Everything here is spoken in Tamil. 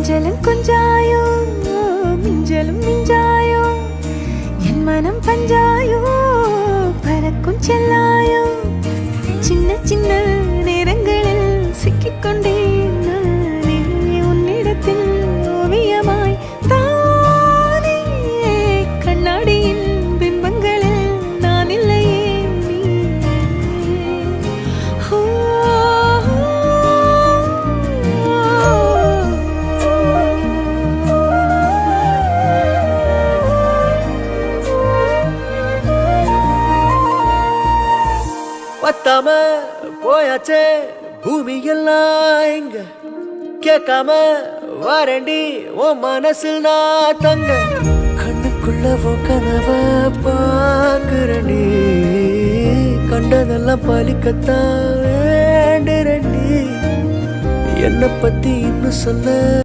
கொஞ்சலும் கொஞ்சாயோ மிஞ்சலும் மிஞ்சாயோ என் மனம் பஞ்சாயோ பறக்கும் செல்லாயோ சின்ன சின்ன நேரங்களில் சிக்கிக்கொண்டேன் நானே உன்னிடத்தில் ஓவியமாய் தானே கண்ணாடியின் பிம்பங்களில் நான் இல்லையே நீ பத்தாம போயாச்சே பூமி எல்லாம் இங்க கேட்காம வாரண்டி உன் மனசில் நான் தங்க கண்ணுக்குள்ள கனவ பாக்குறண்டி கண்டதெல்லாம் பலிக்கத்தான் வேண்டுறண்டி என்னை பத்தி இன்னும் சொல்ல